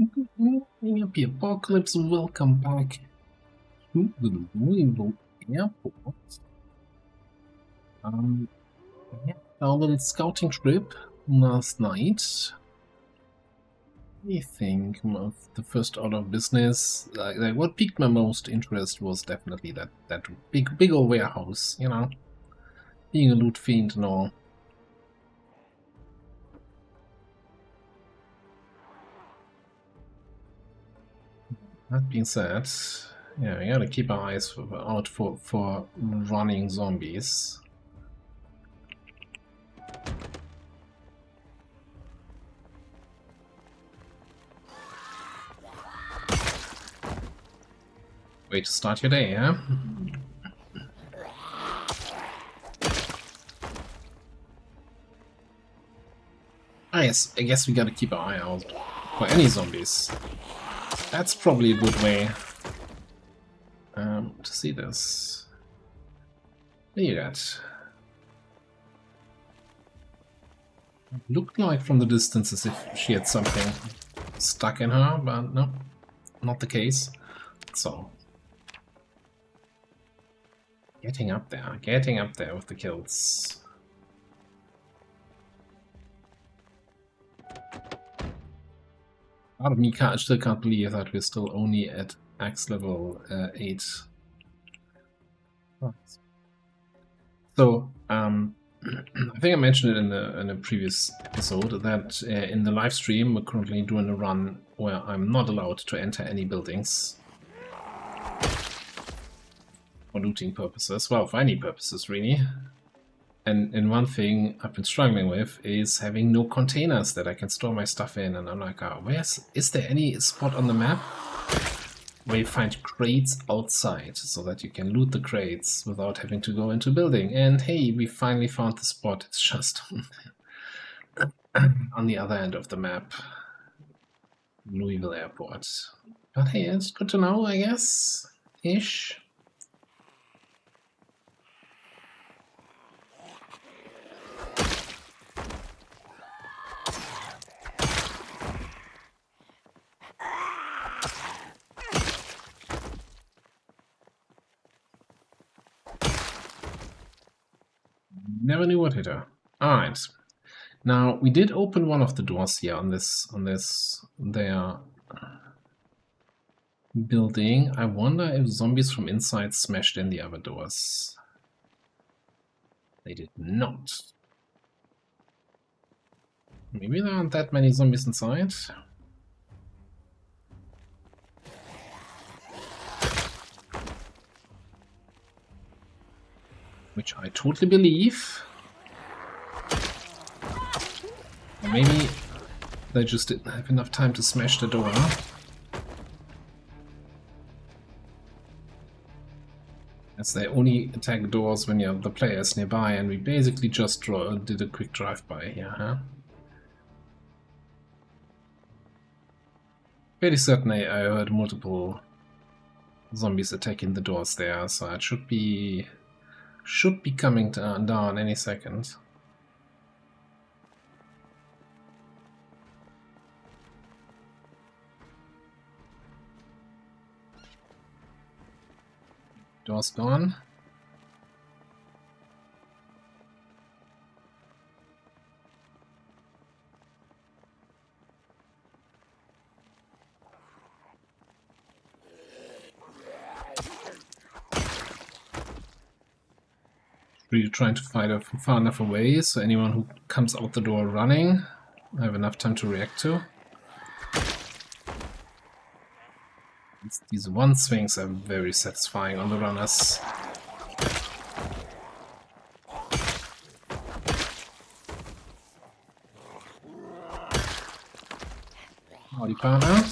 Happy Apocalypse, welcome back to the Louisville airport. Yeah, our little scouting trip last night. I think of the first order of business, like what piqued my most interest was definitely that big old warehouse, you know, being a loot fiend and all. That being said, yeah, we gotta keep our eyes out for running zombies. Way to start your day, huh? Yes, I guess we gotta keep our eye out for any zombies. That's probably a good way to see this. There you got. It looked like from the distance as if she had something stuck in her, but no, not the case. So, getting up there with the kills. Part of me still can't believe that we're still only at Axe level 8. So, I think I mentioned it in a previous episode that in the live stream we're currently doing a run where I'm not allowed to enter any buildings for looting purposes, well, for any purposes really. And one thing I've been struggling with is having no containers that I can store my stuff in, and I'm like, oh, is there any spot on the map where you find crates outside so that you can loot the crates without having to go into a building? And hey, we finally found the spot. It's just on the other end of the map, Louisville Airport. But hey, it's good to know, I guess, ish. Never knew what hit her. Alright. Now, we did open one of the doors here on this there building. I wonder if zombies from inside smashed in the other doors. They did not. Maybe there aren't that many zombies inside. Which I totally believe. Or maybe they just didn't have enough time to smash the door. As they only attack doors when you have the players nearby, and we basically just did a quick drive-by here, huh? Fairly certain I heard multiple zombies attacking the doors there, so it should be coming down any second. Door's gone. Really trying to fight her from far enough away, so anyone who comes out the door running, I have enough time to react to. These one swings are very satisfying on the runners. Howdy, partner.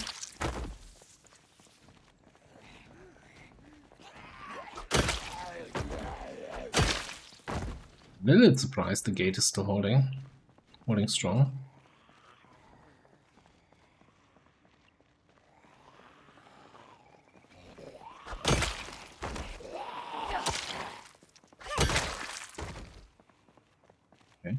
A little surprised the gate is still holding strong. Okay.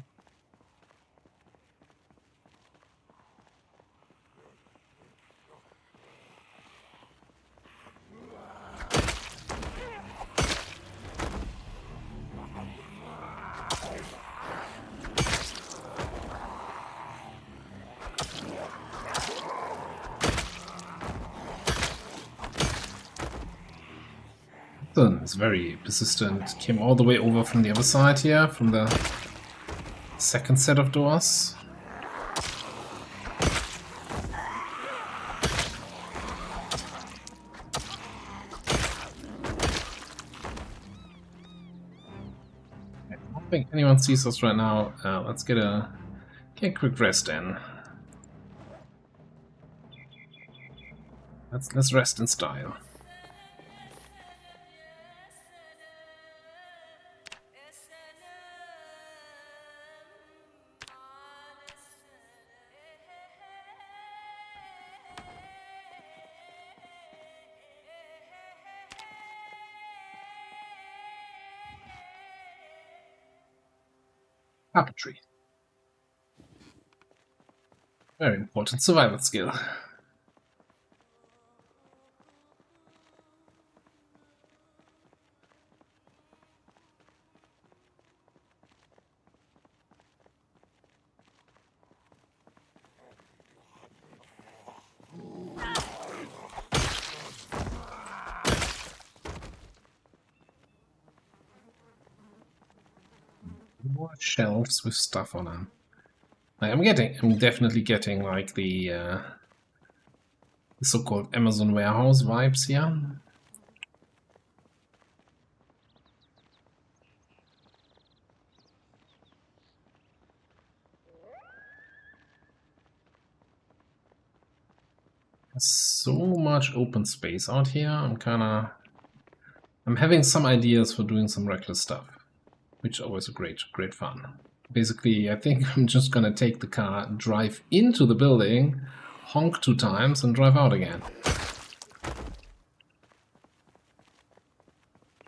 It's very persistent. Came all the way over from the other side here, from the second set of doors. I don't think anyone sees us right now. Let's get a quick rest in. Let's rest in style. Puppetry. Very important survival skill. More shelves with stuff on them. I'm definitely getting like the so-called Amazon warehouse vibes here. There's so much open space out here. I'm having some ideas for doing some reckless stuff, which is always a great fun. Basically, I think I'm just gonna take the car, drive into the building, honk 2 times, and drive out again.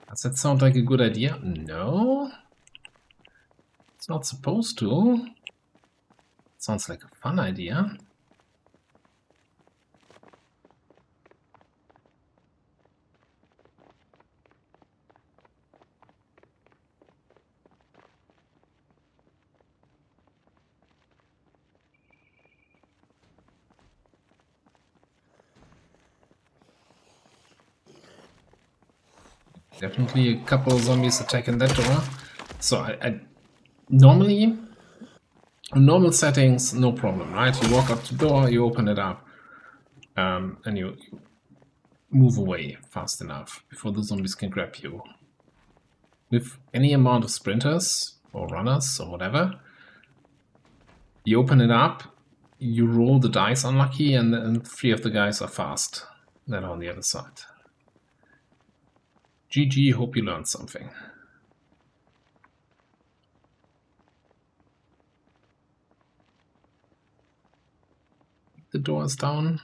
Does that sound like a good idea? No? It's not supposed to. It sounds like a fun idea. Definitely a couple of zombies attacking that door. So I normally, in normal settings, no problem, right? You walk up to the door, you open it up, and you move away fast enough before the zombies can grab you. With any amount of sprinters or runners or whatever, you open it up, you roll the dice unlucky, and 3 of the guys are fast that are on the other side. GG, hope you learned something. The door is down.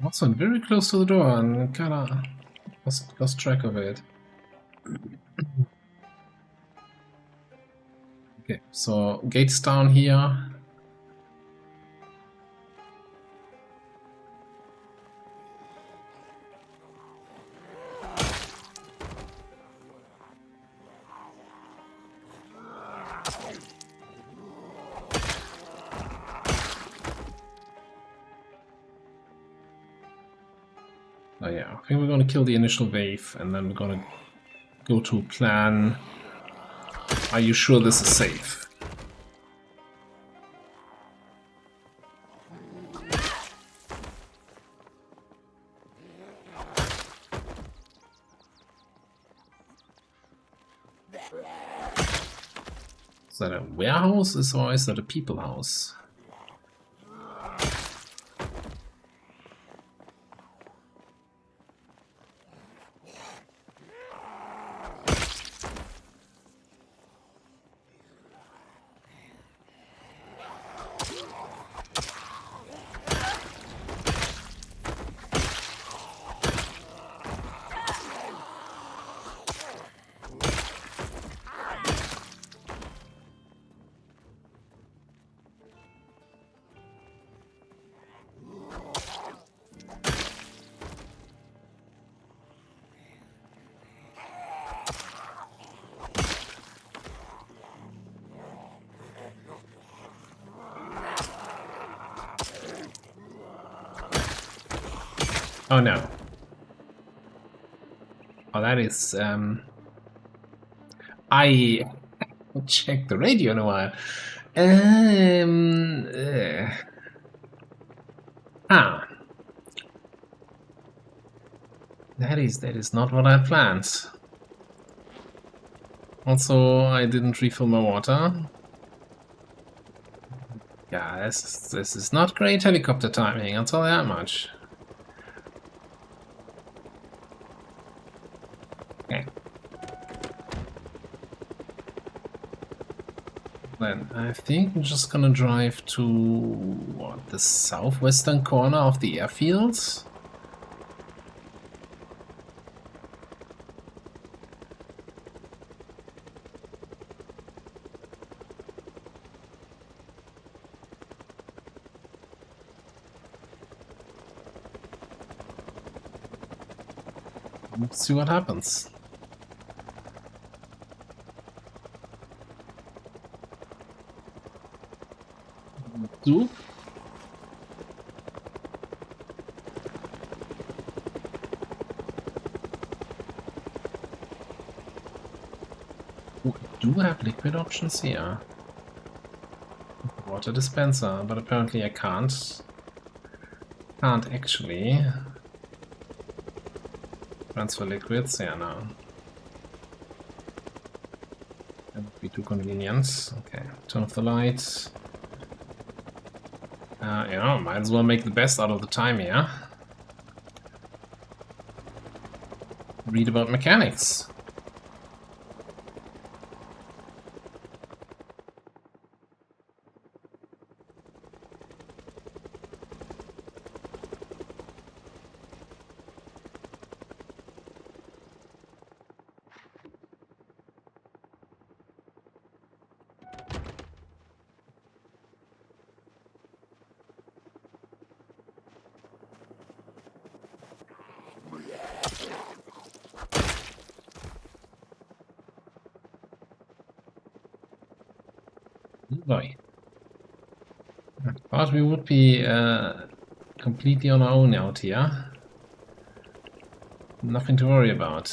Also, I'm very close to the door and kinda lost track of it. Okay, so gates down here. Oh yeah, I think we're gonna kill the initial wave and then we're gonna go to plan. Are you sure this is safe? Is that a warehouse or is that a people house? Oh no. Oh, that is, I checked the radio in a while. Ah. That is not what I planned. Also, I didn't refill my water. Yeah, this is not great helicopter timing, I'll tell you that much. Okay. Then I think I'm just gonna drive to what, the southwestern corner of the airfield. Let's see what happens. Soup. Oh, I do have liquid options here. Water dispenser, but apparently I can't actually transfer liquids. Yeah, no. That would be too convenient. Okay, turn off the light. You know, might as well make the best out of the time here. Read about mechanics. Boy. But we would be completely on our own out here. Nothing to worry about.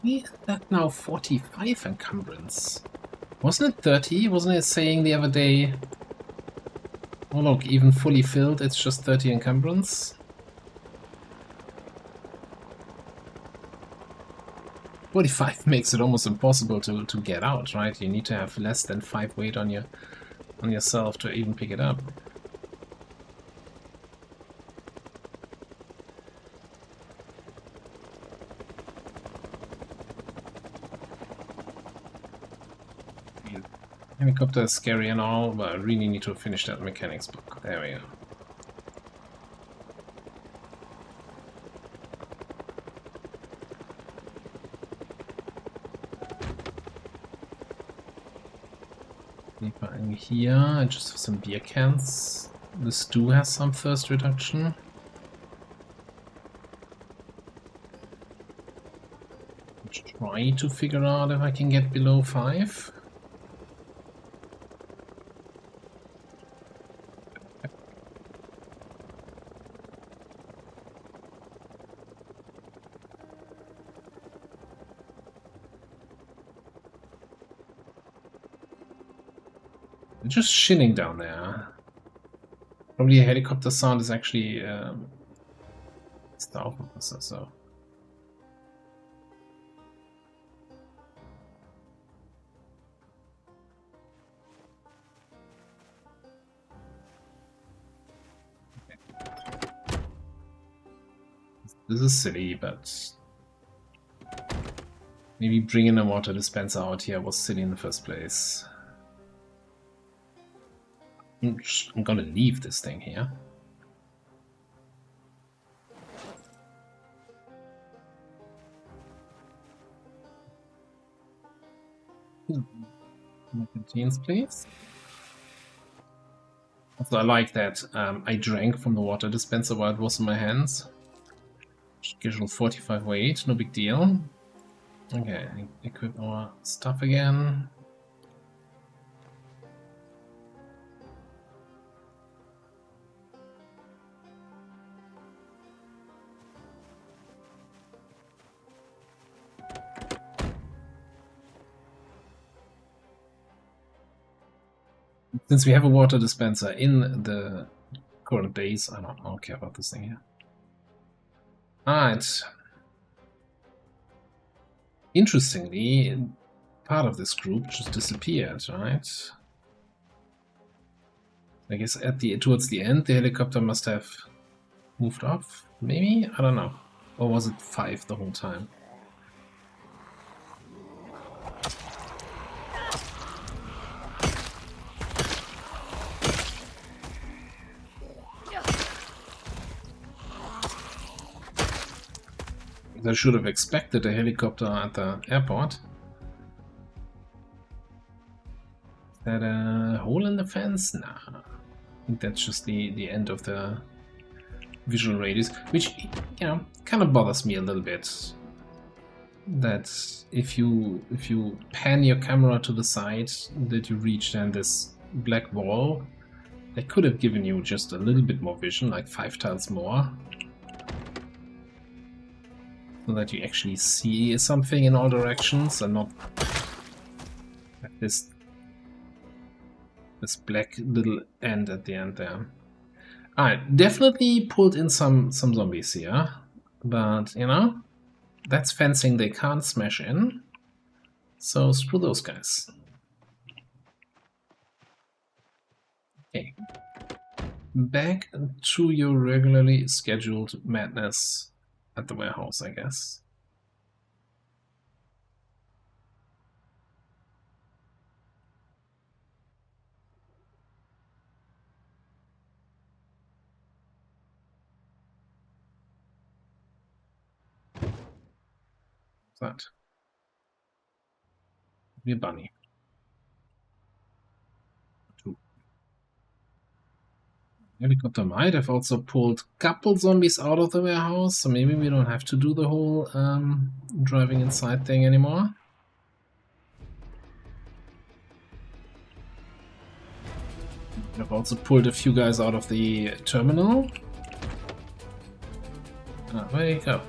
Is that now 45 encumbrance? Wasn't it 30? Wasn't it saying the other day? Oh look, even fully filled, it's just 30 encumbrance. 45 makes it almost impossible to get out, right? You need to have less than 5 weight on yourself to even pick it up. Helicopter is scary and all, but I really need to finish that mechanics book. There we go. In here, I just have some beer cans. The stew has some thirst reduction. Try to figure out if I can get below 5. Just shilling down there. Probably a helicopter sound is actually south of us, so. This is silly, but maybe bringing a water dispenser out here was silly in the first place. I'm gonna leave this thing here. More contains, please. Also, I like that I drank from the water dispenser while it was in my hands. Casual 45 weight, no big deal. Okay, equip our stuff again. Since we have a water dispenser in the current base, I don't care about this thing here. Alright. Interestingly, part of this group just disappeared, right? I guess towards the end, the helicopter must have moved off, maybe? I don't know. Or was it 5 the whole time? I should have expected a helicopter at the airport. Is that a hole in the fence? Nah. I think that's just the end of the visual radius, which, you know, kind of bothers me a little bit. That if you pan your camera to the side, that you reach then this black wall, they could have given you just a little bit more vision, like 5 tiles more. So that you actually see something in all directions and not like this black little end at the end there. Alright, definitely pulled in some zombies here, but you know, that's fencing they can't smash in, so screw those guys. Okay, back to your regularly scheduled madness at the warehouse, I guess. What's that? Be a bunny. 2. Helicopter might have also pulled a couple zombies out of the warehouse, so maybe we don't have to do the whole driving inside thing anymore. I've also pulled a few guys out of the terminal. There you go.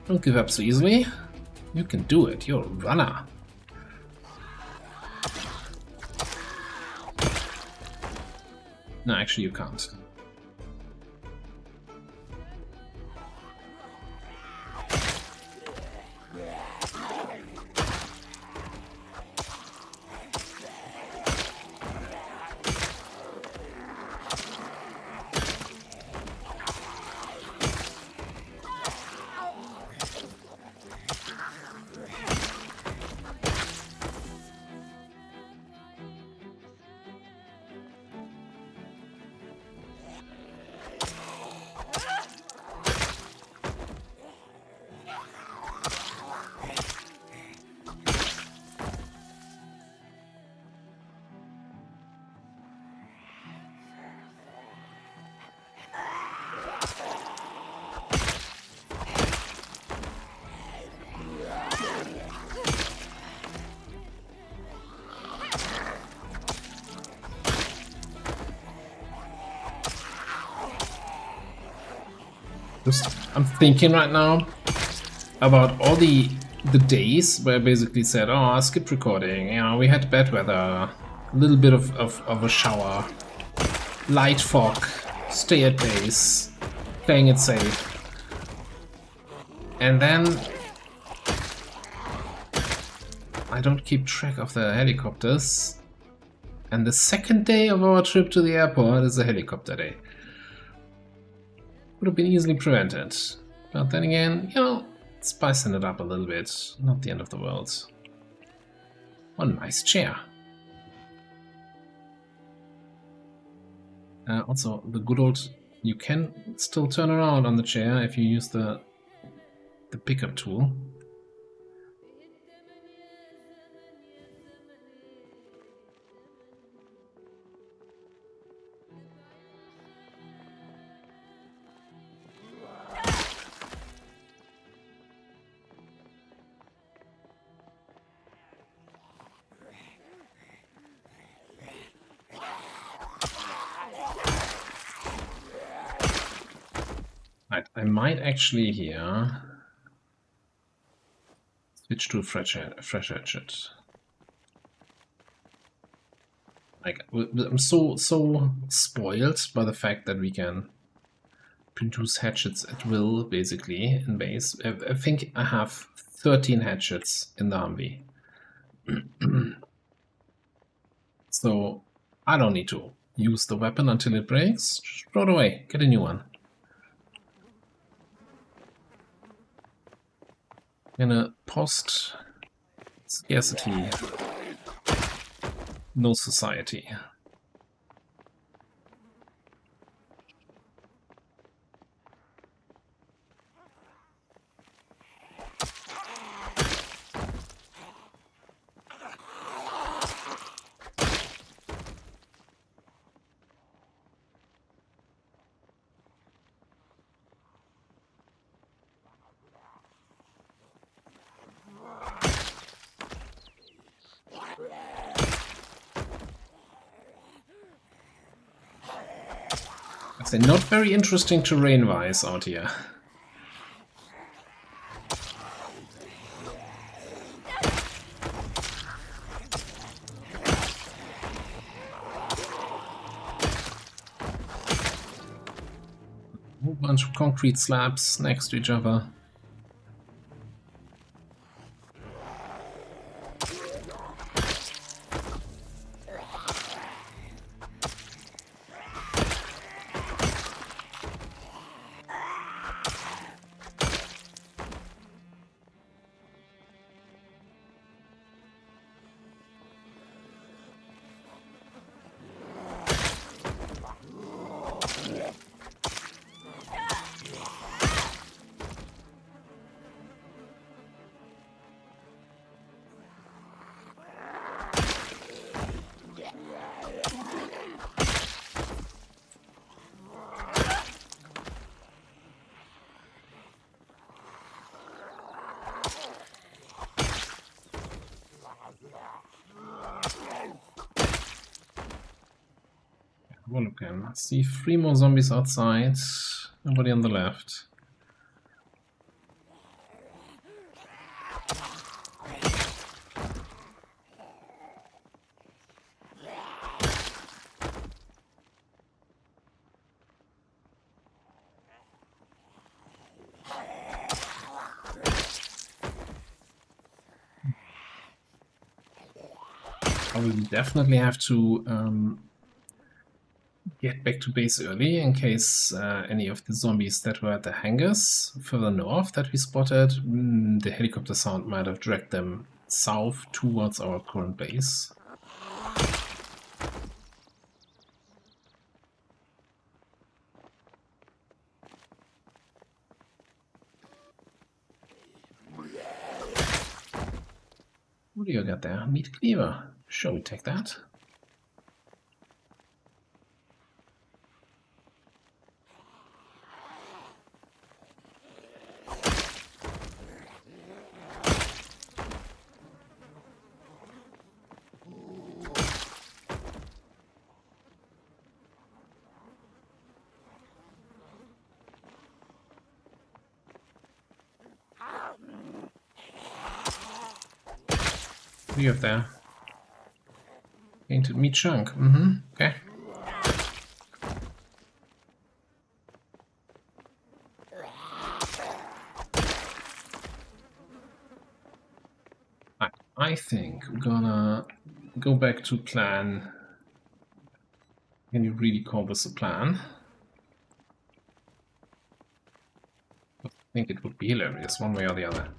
Don't give up so easily. You can do it. You're a runner. No, actually you can't. I'm thinking right now about all the days where I basically said, oh, I skipped recording, you know, we had bad weather, a little bit of a shower, light fog, stay at base, playing it safe. And then I don't keep track of the helicopters. And the second day of our trip to the airport is a helicopter day. Would have been easily prevented. But then again, you know, spicing it up a little bit. Not the end of the world. One nice chair. Also, the good old... You can still turn around on the chair if you use the pickup tool. Right, I might actually here switch to a fresh hatchet. Like, I'm so spoiled by the fact that we can produce hatchets at will, basically, in base. I think I have 13 hatchets in the Humvee. So I don't need to use the weapon until it breaks. Just throw it away. Get a new one. In a post-scarcity, no society. I'd say not very interesting terrain-wise out here. A whole bunch of concrete slabs next to each other. Well, okay, I see 3 more zombies outside. Nobody on the left. I will definitely have to get back to base early in case any of the zombies that were at the hangars further north that we spotted, the helicopter sound might have dragged them south towards our current base. What do you got there? Meat cleaver. Shall we take that? What do you have there? Painted meat chunk. Okay. I think we're gonna go back to plan. Can you really call this a plan? I think it would be hilarious one way or the other.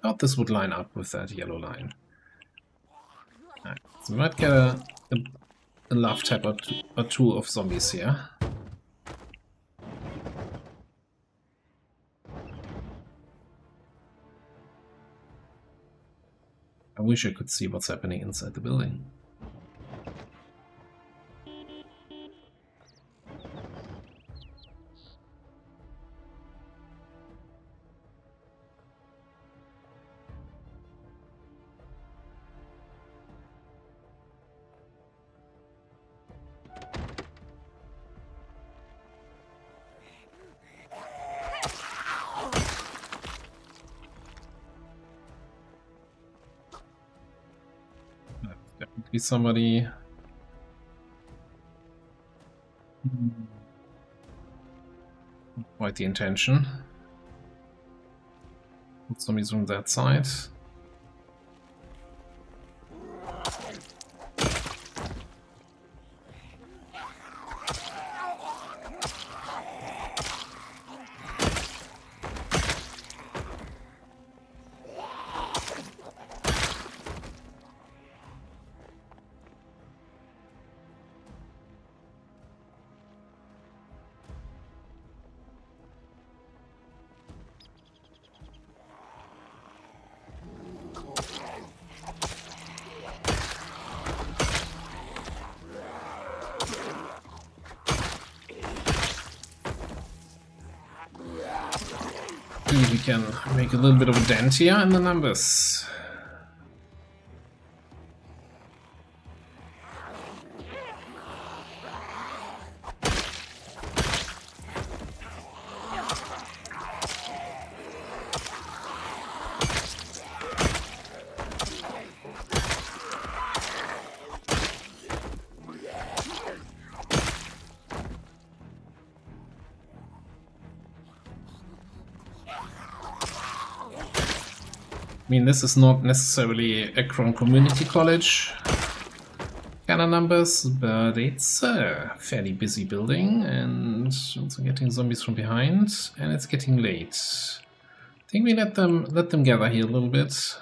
Thought this would line up with that yellow line. Right. So we might get a love tap or two of zombies here. I wish I could see what's happening inside the building. Be somebody. Quite the intention. Put zombies from that side. We can make a little bit of a dent here in the numbers. I mean, this is not necessarily Akron Community College kind of numbers, but it's a fairly busy building and also getting zombies from behind, and it's getting late. I think we let them gather here a little bit.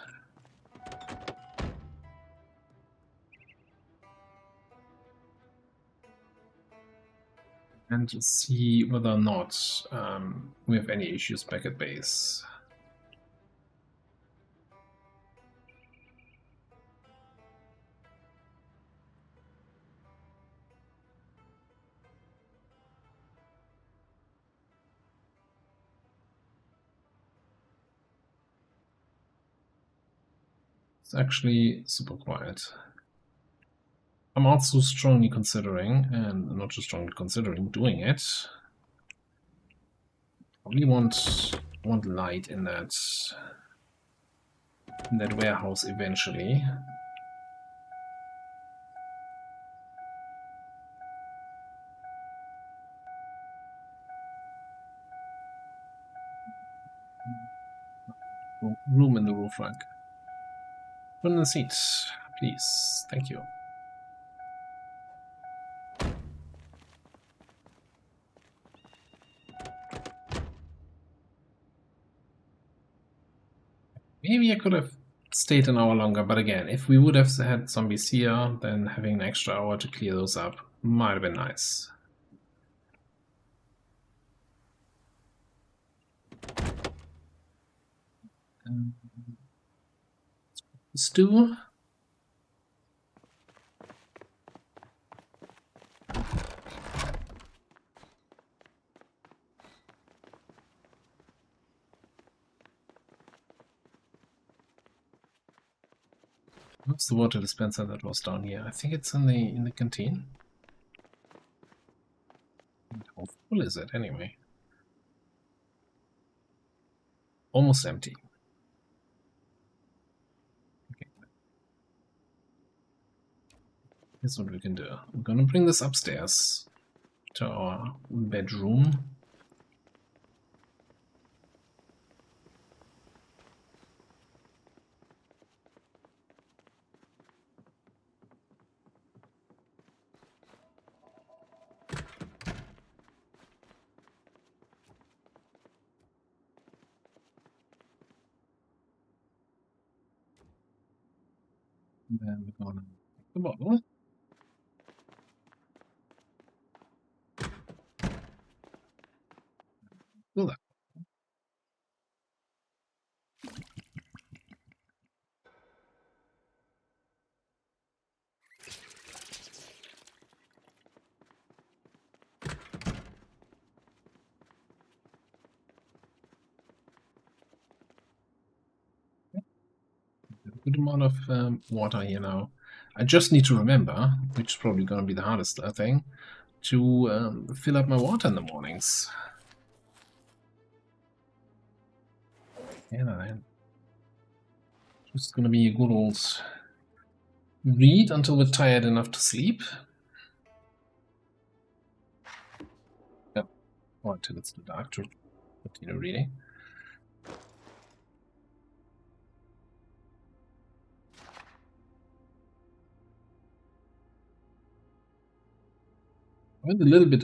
And see whether or not we have any issues back at base. It's actually super quiet. I'm also strongly considering, and not just strongly considering, doing it. Probably want light in that warehouse eventually. Room in the roof rack. Put in the seat, please. Thank you. Maybe I could have stayed an hour longer, but again, if we would have had zombies here, then having an extra hour to clear those up might have been nice. Stew. What's the water dispenser that was down here? I think it's in the canteen. How full is it anyway? Almost empty. Okay. Here's what we can do. I'm gonna bring this upstairs to our bedroom. And then we're gonna take the bottle. Do that. Good amount of water here now. I just need to remember, which is probably going to be the hardest thing, to fill up my water in the mornings. Yeah, just going to be a good old read until we're tired enough to sleep. Yep. Or until it's too dark to continue reading. I went a little bit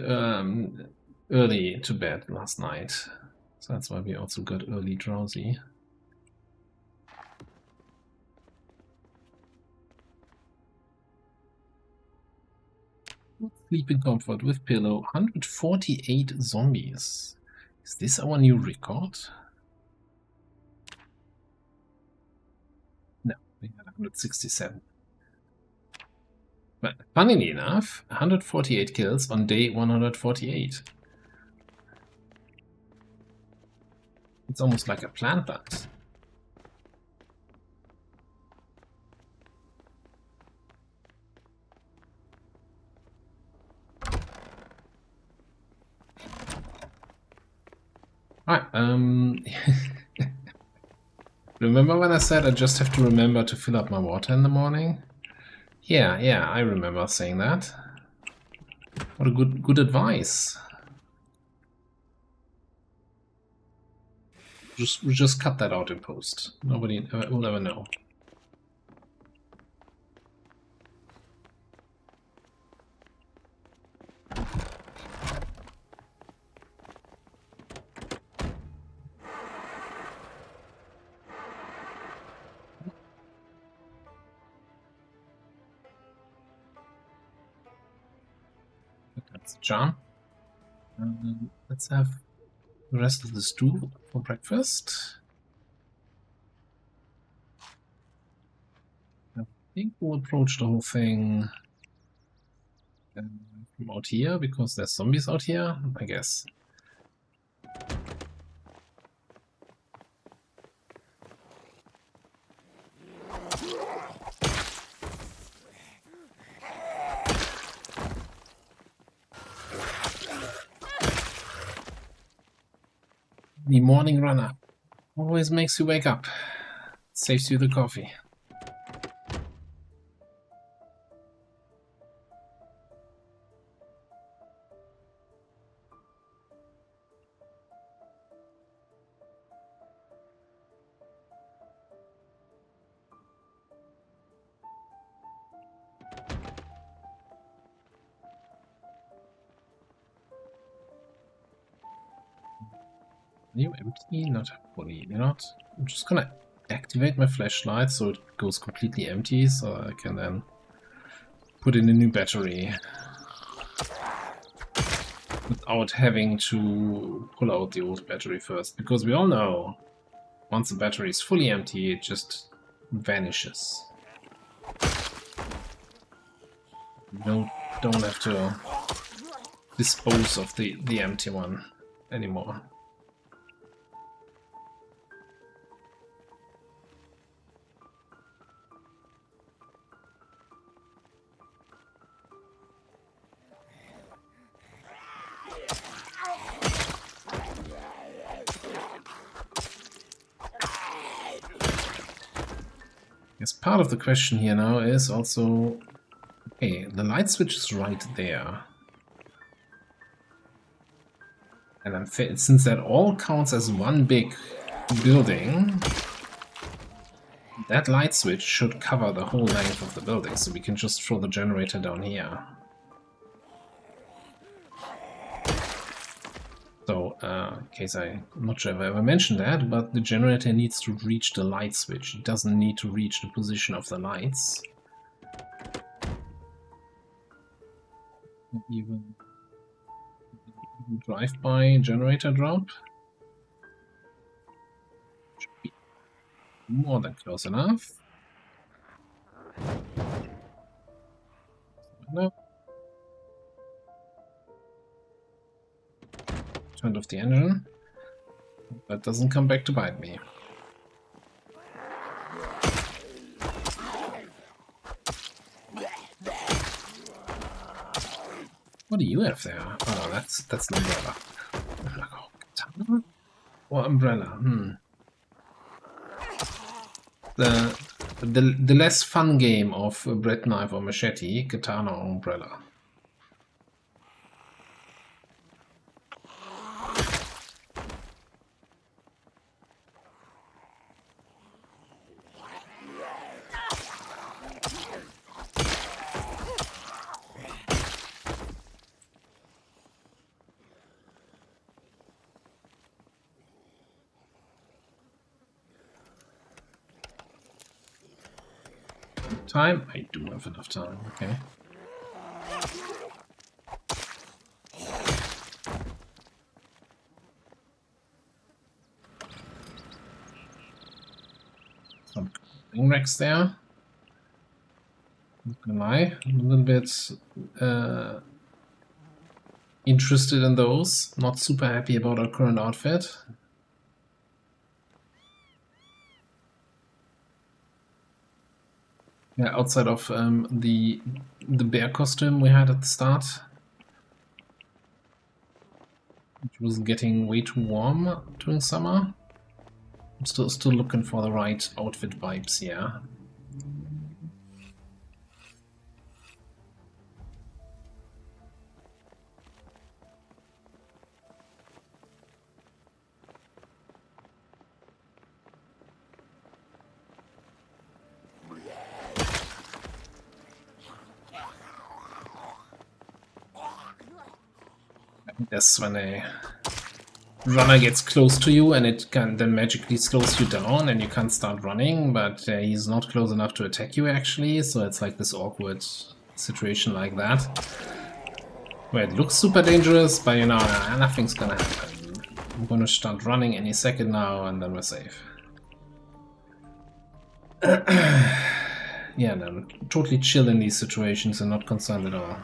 early to bed last night, so that's why we also got early drowsy. Sleeping comfort with pillow, 148 zombies. Is this our new record? No, we had 167. But funnily enough, 148 kills on day 148. It's almost like a plant that. Alright, remember when I said I just have to remember to fill up my water in the morning? Yeah, I remember saying that. What a good advice. Just cut that out in post. Nobody will ever know. That's a charm. Let's have the rest of the stew for breakfast. I think we'll approach the whole thing from out here, because there's zombies out here, I guess. The morning runner always makes you wake up. Saves you the coffee. Are you empty? Not fully. You're not. I'm just gonna activate my flashlight so it goes completely empty, so I can then put in a new battery without having to pull out the old battery first. Because we all know once the battery is fully empty, it just vanishes. You don't have to dispose of the empty one anymore. Yes, part of the question here now is also, okay, the light switch is right there. And since that all counts as one big building, that light switch should cover the whole length of the building, so we can just throw the generator down here. So, in case I'm not sure if I ever mentioned that, but the generator needs to reach the light switch. It doesn't need to reach the position of the lights. Even drive-by generator drop. Should be more than close enough. No. Turned off the engine. That doesn't come back to bite me. What do you have there? Oh, that's an umbrella. Or umbrella? The the less fun game of bread knife or machete, katana or umbrella. Time? I do have enough time, okay. Some wrecks there. Not gonna lie, I'm a little bit interested in those. Not super happy about our current outfit. Yeah, outside of the bear costume we had at the start, which was getting way too warm during summer. I'm still looking for the right outfit vibes here. That's when a runner gets close to you and it can then magically slows you down and you can't start running, but he's not close enough to attack you actually, so it's like this awkward situation like that. Where it looks super dangerous, but you know, nothing's gonna happen. I'm gonna start running any second now and then we're safe. Yeah, no, I'm totally chill in these situations and not concerned at all.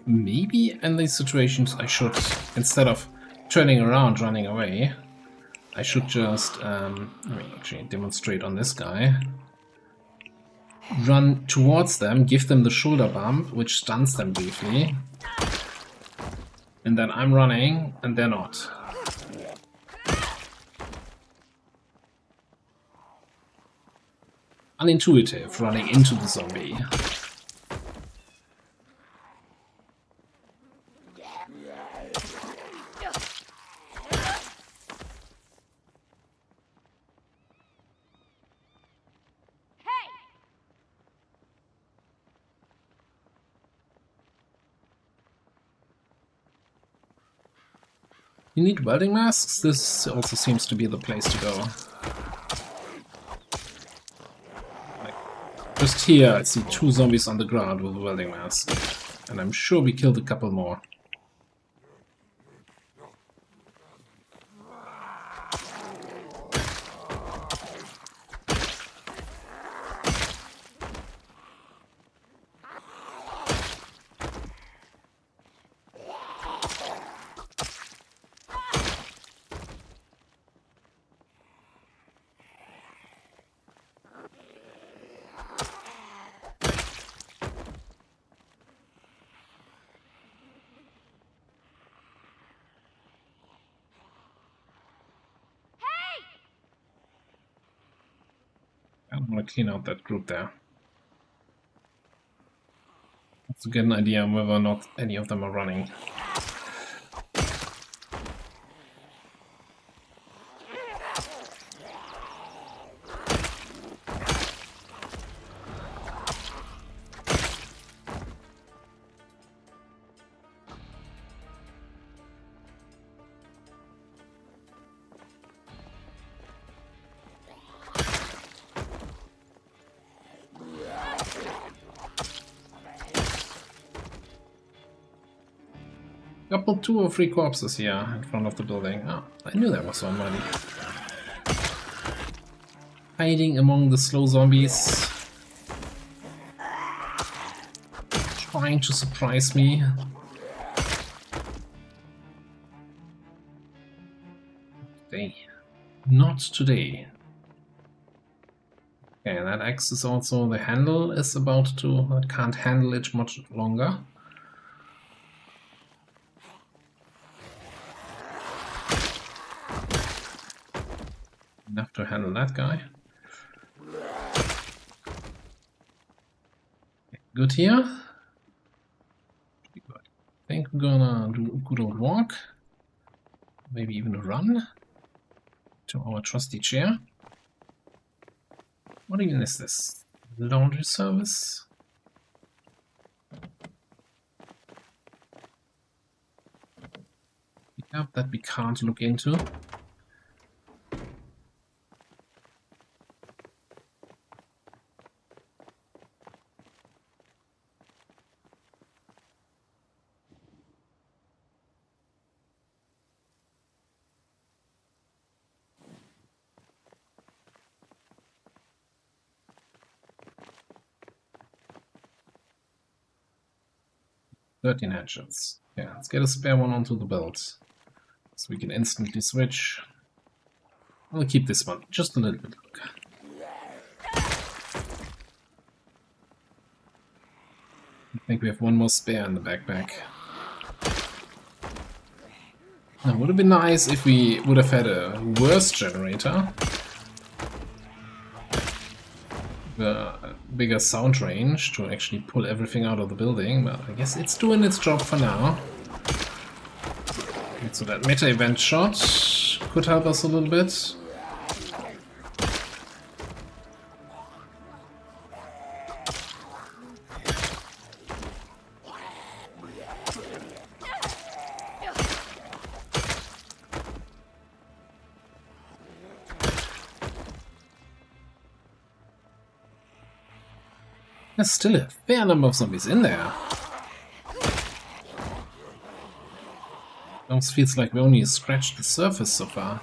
Maybe in these situations I should, instead of turning around, running away, I should just, let me actually demonstrate on this guy. Run towards them, give them the shoulder bump, which stuns them briefly. And then I'm running, and they're not. Unintuitive, running into the zombie. You need welding masks? This also seems to be the place to go. Like, just here I see 2 zombies on the ground with a welding mask. And I'm sure we killed a couple more. I want to clean out that group there. To get an idea whether or not any of them are running. Couple 2 or 3 corpses here in front of the building. Oh, I knew there was somebody. Hiding among the slow zombies. Trying to surprise me. They Not today. Okay, that axe is also, the handle is about to, I can't handle it much longer. Enough to handle that guy. Okay, good here. I think we're gonna do a good old walk. Maybe even a run to our trusty chair. What even is this? Laundry service? Yep, that we can't look into. "13 hatchets. Yeah, let's get a spare one onto the belt. So we can instantly switch. I'll keep this one just a little bit longer. I think we have one more spare in the backpack. Now, would have been nice if we would have had a worse generator. The bigger sound range to actually pull everything out of the building, but I guess it's doing its job for now. Okay, so that meta event shot could help us a little bit. There's still a fair number of zombies in there. Almost feels like we only scratched the surface so far.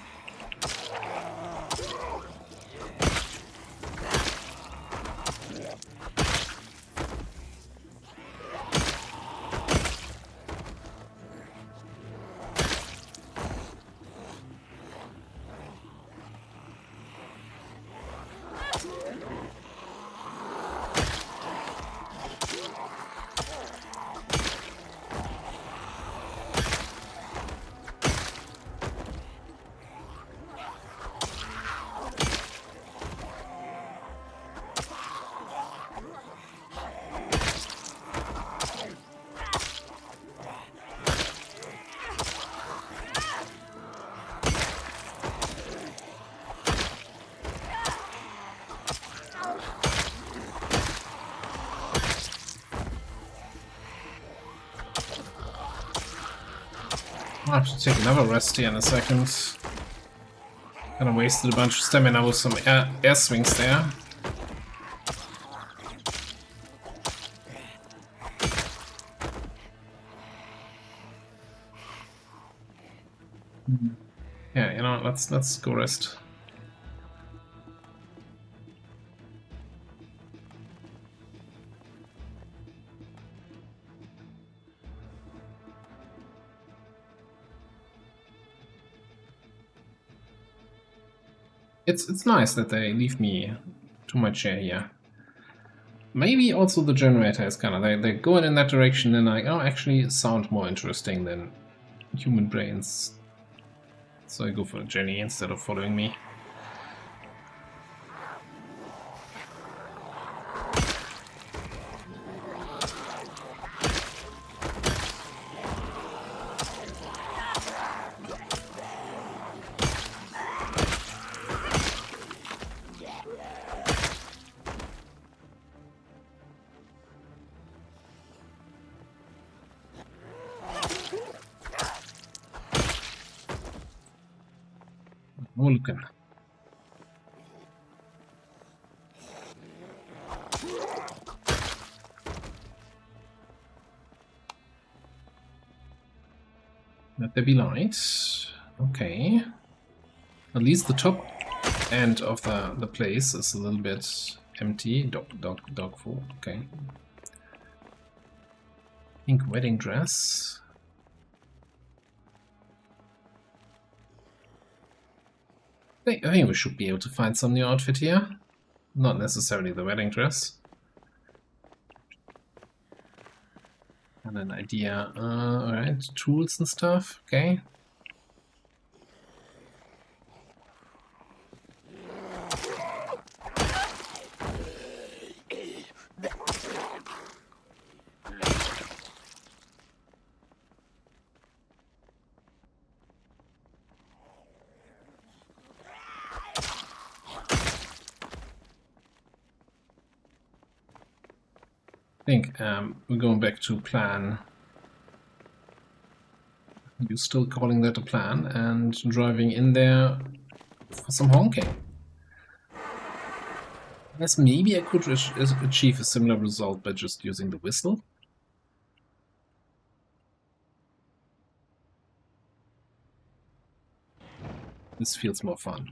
I'll have to take another rest here in a second. Kinda wasted a bunch of stamina with some air swings there. Yeah, you know, let's go rest. It's nice that they leave me to my chair here. Maybe also the generator is kind of, they're going in that direction and like, oh, actually sound more interesting than human brains. So I go for Jenny instead of following me. Oh, looking. Let there be light. Okay. At least the top end of the place is a little bit empty. Dog food. Okay. Pink wedding dress. I think we should be able to find some new outfit here. Not necessarily the wedding dress. And an idea. Alright, tools and stuff. Okay. I think we're going back to plan. You're still calling that a plan, and driving in there for some honking. Yes, maybe I could achieve a similar result by just using the whistle. This feels more fun.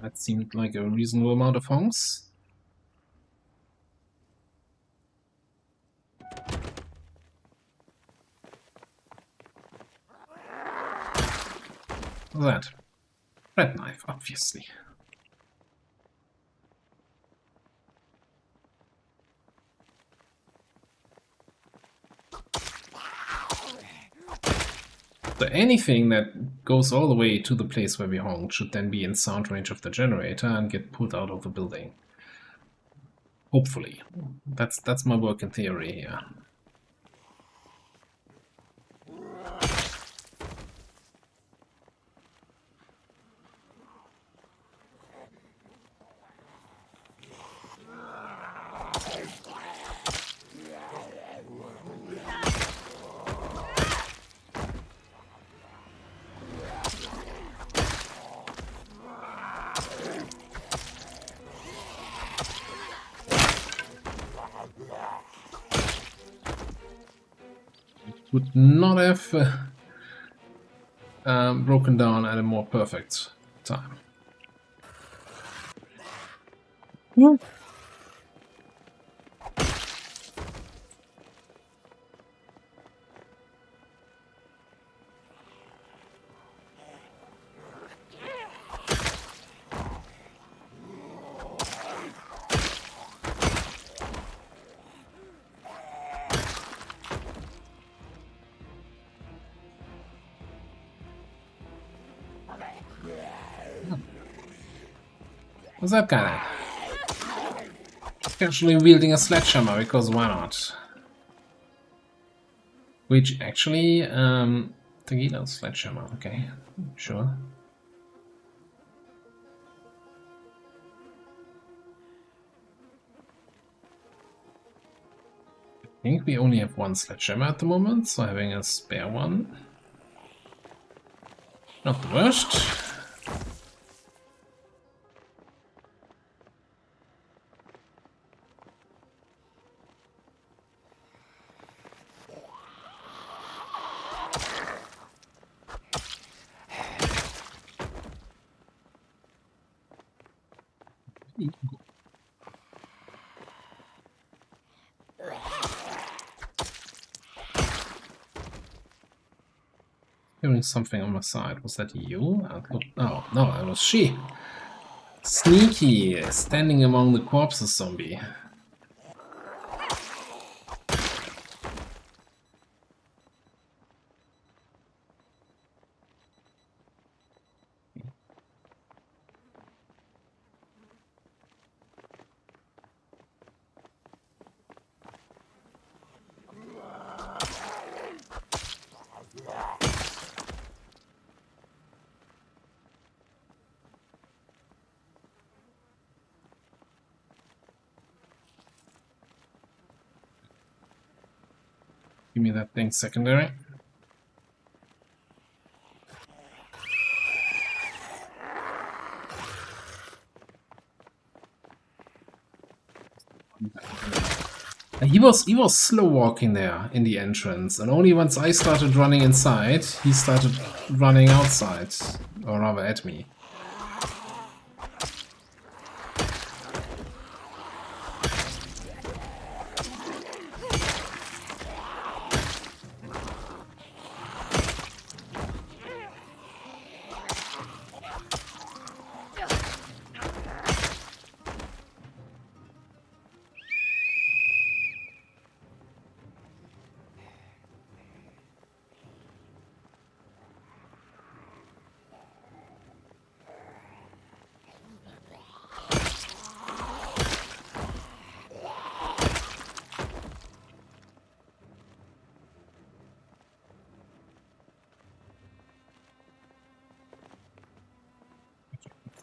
That seemed like a reasonable amount of honks. That bread knife, obviously. So anything that goes all the way to the place where we honked should then be in sound range of the generator and get pulled out of the building. Hopefully. That's my working theory here. Would not have broken down at a more perfect time. Yeah. What's that guy? Actually wielding a sledgehammer, because why not? Which actually, Tequila sledgehammer, okay, sure. I think we only have one sledgehammer at the moment, so having a spare one. Not the worst. Hearing something on my side. Was that you? Oh, no, that was she. Sneaky, standing among the corpses, zombie. Give me that thing secondary. He was slow walking there in the entrance, and only once I started running inside, he started running outside, or rather at me.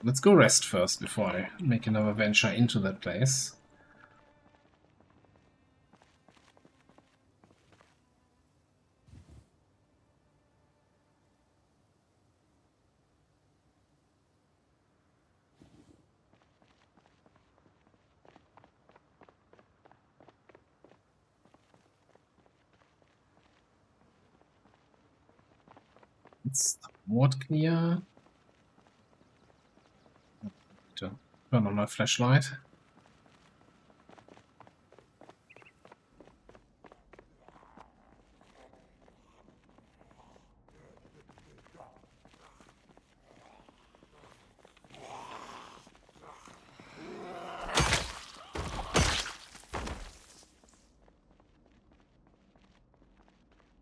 Let's go rest first before I make another venture into that place. It's somewhat clear. Turn on my flashlight.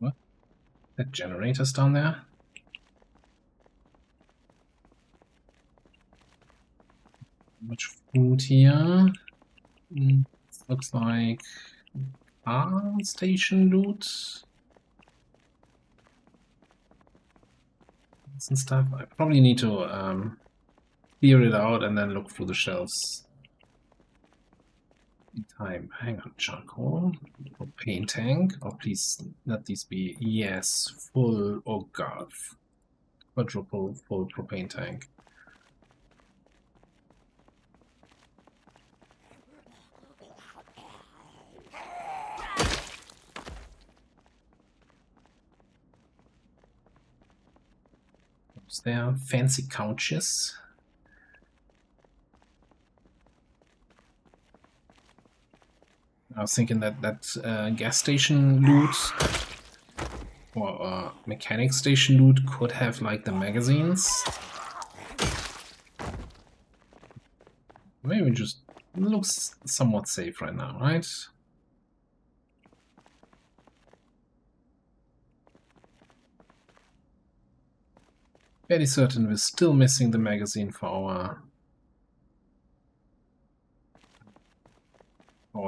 What? That generator's down there? Much food here. Looks like car station loot. And stuff. I probably need to clear it out and then look through the shelves. In time. Hang on, charcoal. Propane tank. Oh, please let these be. Yes, full. Oh god. Quadruple full propane tank. There fancy couches. I was thinking that gas station loot or mechanic station loot could have like the magazines. Maybe just looks somewhat safe right now, right? Fairly certain we're still missing the magazine for our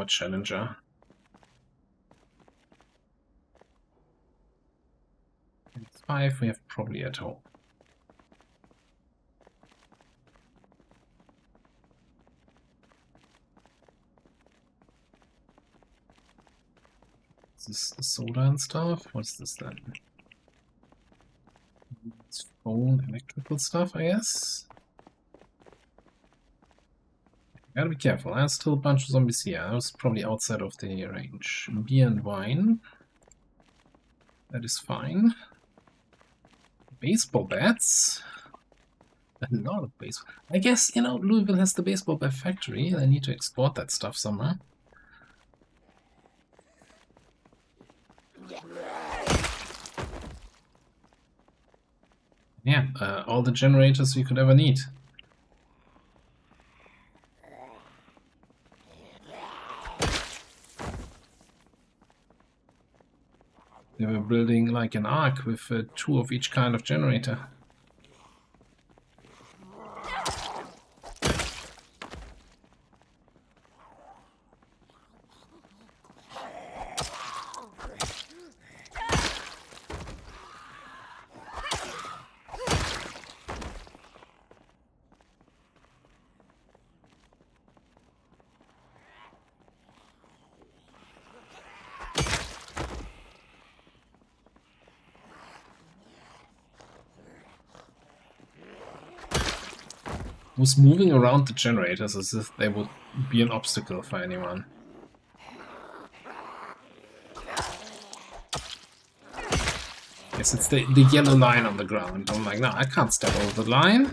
Challenger. And 5 we have probably at home. Is this soda and stuff? What's this then? It's phone electrical stuff, I guess. Gotta be careful, there's still a bunch of zombies here. I was probably outside of the range. Beer and wine. That is fine. Baseball bats. A lot of baseball. I guess, you know, Louisville has the baseball bat factory. They need to export that stuff somewhere. Yeah, all the generators we could ever need. They were building like an ark with 2 of each kind of generator. Was moving around the generators as if they would be an obstacle for anyone. guess it's the yellow line on the ground. I'm like, no, I can't step over the line.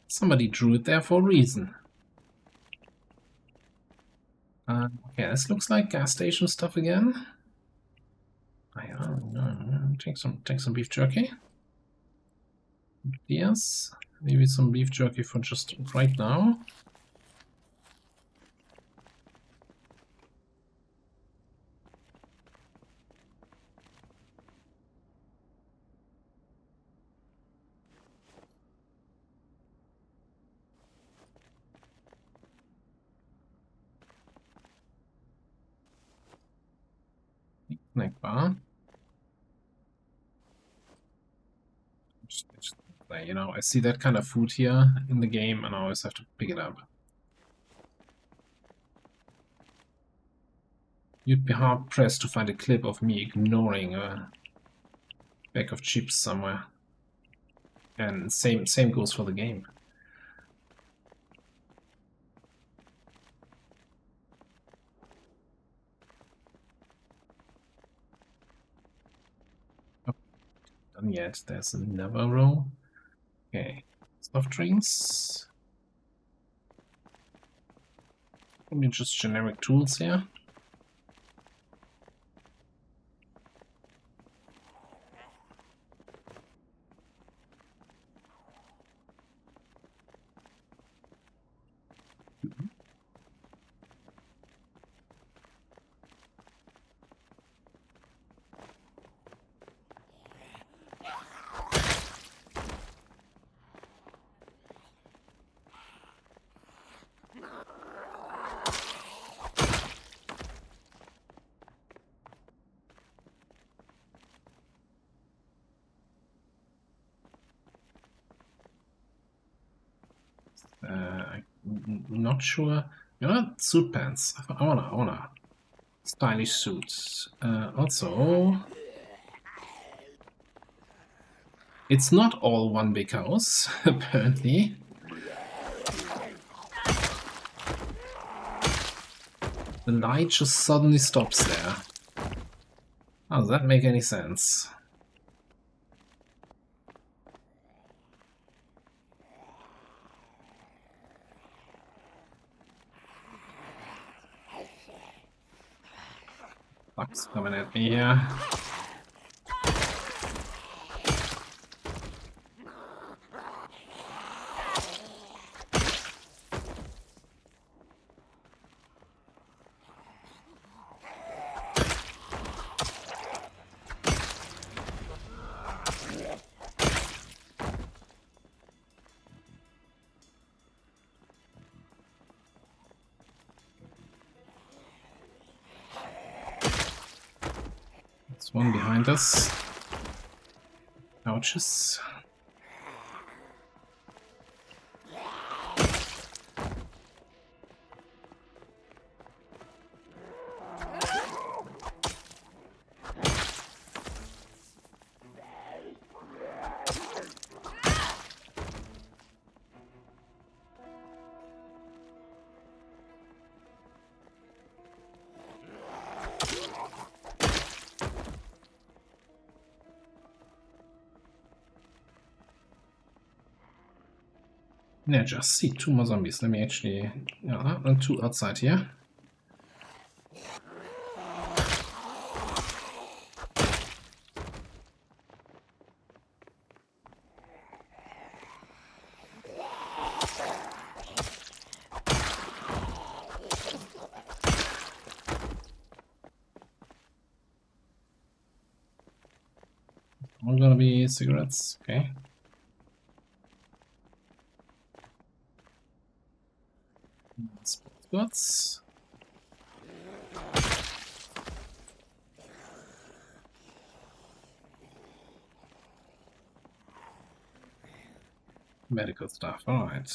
Somebody drew it there for a reason. Okay, this looks like gas station stuff again. Take some beef jerky. Yes, maybe some beef jerky for just right now. Snack bar. You know, I see that kind of food here in the game and I always have to pick it up. You'd be hard-pressed to find a clip of me ignoring a bag of chips somewhere. And same goes for the game. Oh, done yet. There's another row. Okay. Soft drinks. Probably just generic tools here. I'm not sure. You know, suit pants. I wanna stylish suits. Also, it's not all one big house, apparently. The light just suddenly stops there. How does that make any sense? Bugs coming at me here. One behind us. Couches. Yeah, just see 2 more zombies. Let me actually, yeah, and 2 outside here. All gonna be cigarettes, okay. Spots. Medical stuff, alright.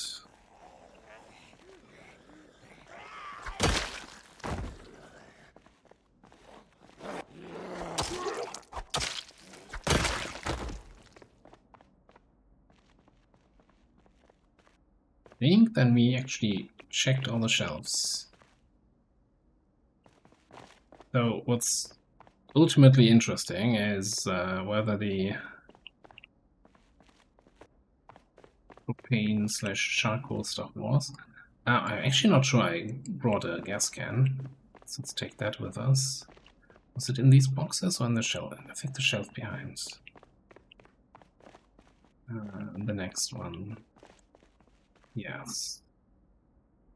I think then we actually checked all the shelves. So what's ultimately interesting is whether the propane / charcoal stuff was. I'm actually not sure I brought a gas can. So let's take that with us. Was it in these boxes or in the shelf? I think the shelf behind. The next one. Yes.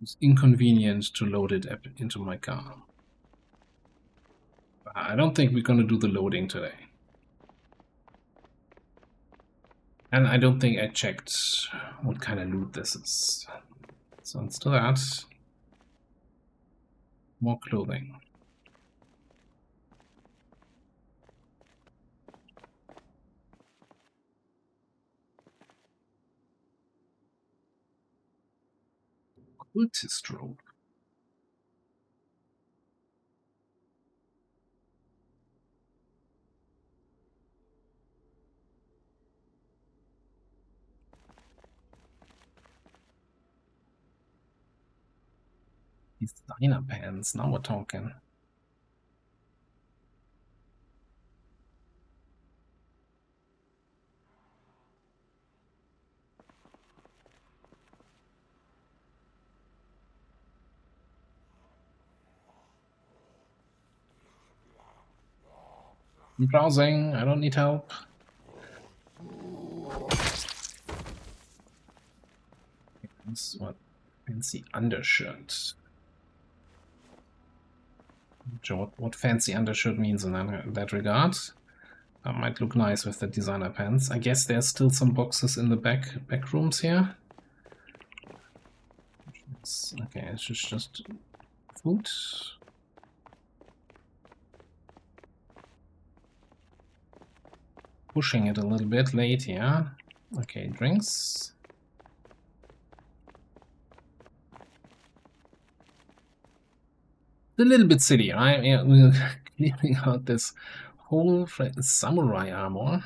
It's inconvenient to load it into my car. I don't think we're going to do the loading today. And I don't think I checked what kind of loot this is. So let's do that. More clothing. Cultist rope. These diner pants, now we're talking. I'm browsing, I don't need help. That's what fancy undershirt. Not sure what fancy undershirt means in that regard. That might look nice with the designer pants. I guess there's still some boxes in the back rooms here. Okay, it's just food. Pushing it a little bit late here. Okay, drinks. A little bit silly, right? Yeah, we're clearing out this whole samurai armor.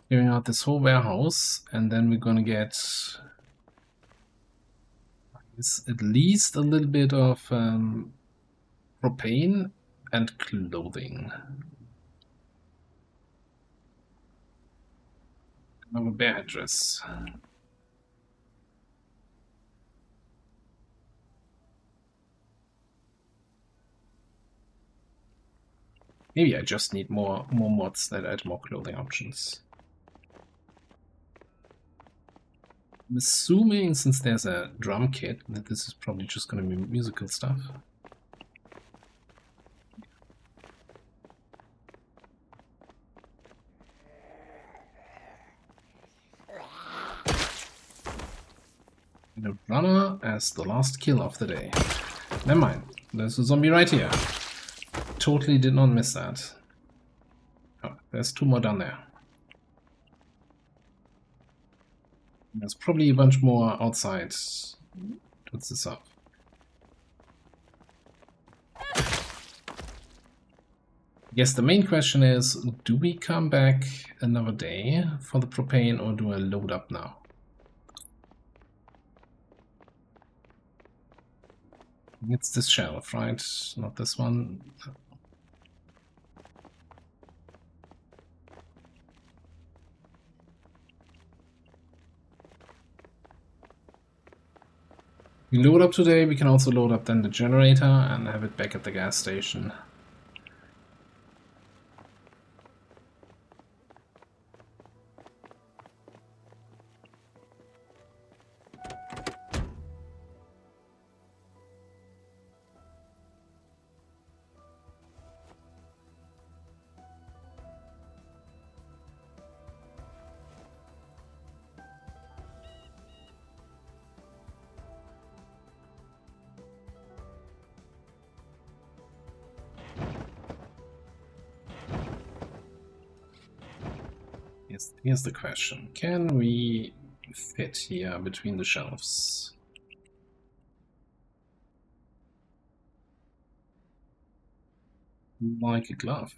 Clearing out this whole warehouse, and then we're gonna get at least a little bit of propane and clothing. Another bear address. Maybe I just need more mods that add more clothing options. I'm assuming, since there's a drum kit, that this is probably just going to be musical stuff. And a runner as the last kill of the day. Never mind, there's a zombie right here. Totally did not miss that. Oh, there's two more down there. There's probably a bunch more outside. Puts this up. I guess the main question is, do we come back another day for the propane, or do I load up now? It's this shelf, right? Not this one. We load up today, we can also load up then the generator and have it back at the gas station. Here's the question. Can we fit here between the shelves? Like a glove.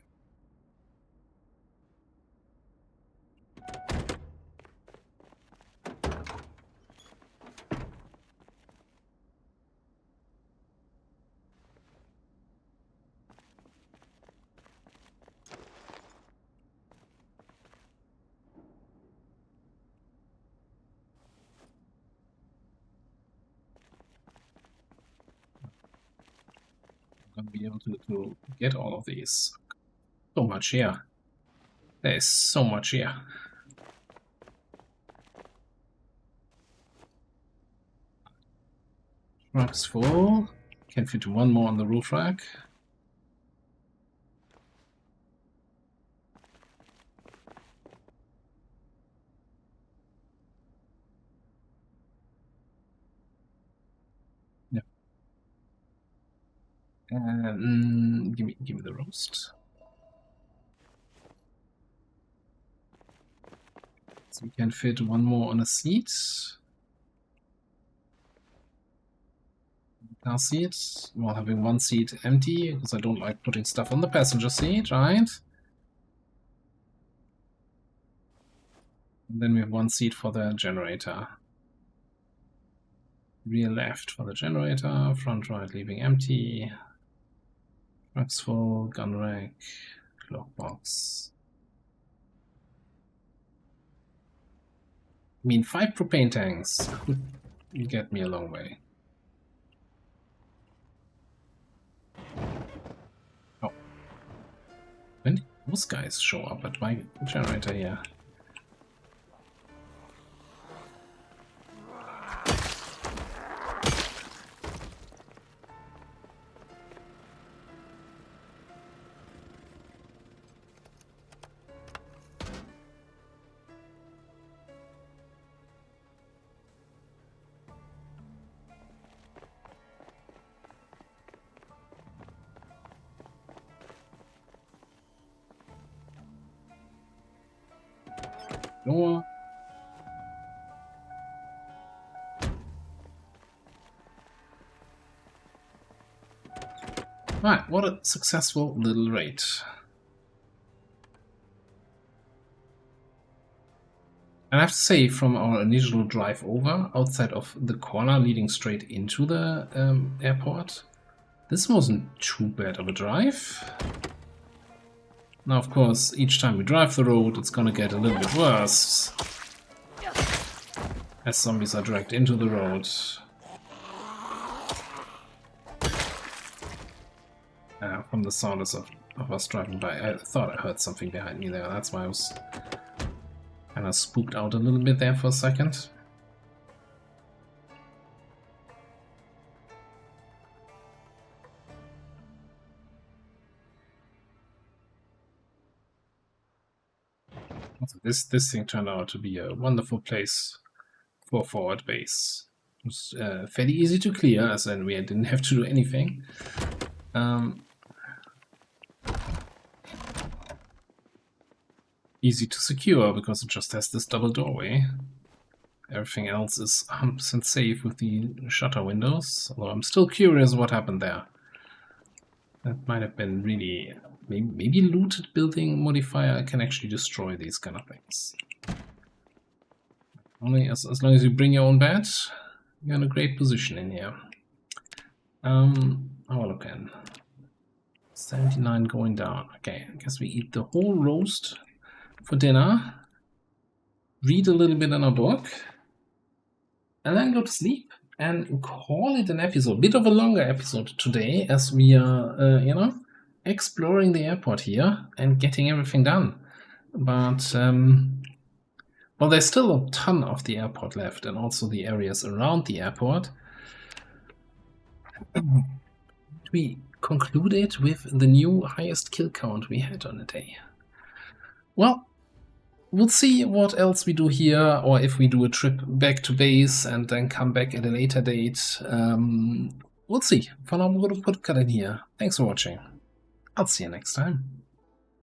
be able to get all of these. So much here. There is so much here. Truck's full. Can fit one more on the roof rack. Yeah. And give me the roast. So we can fit one more on a seat. Car seat, while having one seat empty, because I don't like putting stuff on the passenger seat, right? And then we have one seat for the generator. Rear left for the generator, front right leaving empty. Truck's full, gun rack, cloak box. I mean, 5 propane tanks would get me a long way. Oh. When did those guys show up at my generator here? Door. Right, what a successful little raid. And I have to say, from our initial drive over, outside of the corner leading straight into the airport, this wasn't too bad of a drive. Now, of course, each time we drive the road, it's gonna get a little bit worse, as zombies are dragged into the road. From the sounds of us driving by. I thought I heard something behind me there, that's why I was kind of spooked out a little bit there for a second. Also, this thing turned out to be a wonderful place for a forward base. It was fairly easy to clear, as in we didn't have to do anything. Easy to secure because it just has this double doorway. Everything else is 100% safe with the shutter windows, although I'm still curious what happened there. That might have been really... Maybe looted building modifier can actually destroy these kind of things. Only as long as you bring your own bed, you're in a great position in here. Our look in. 79 going down. Okay, I guess we eat the whole roast for dinner, read a little bit in our book, and then go to sleep and call it an episode. Bit of a longer episode today, as we are, you know, exploring the airport here and getting everything done. But, well, there's still a ton of the airport left, and also the areas around the airport. We concluded with the new highest kill count we had on a day. Well, we'll see what else we do here, or if we do a trip back to base and then come back at a later date. We'll see. For now, I'm going to put a cut in here. Thanks for watching. I'll see you next time.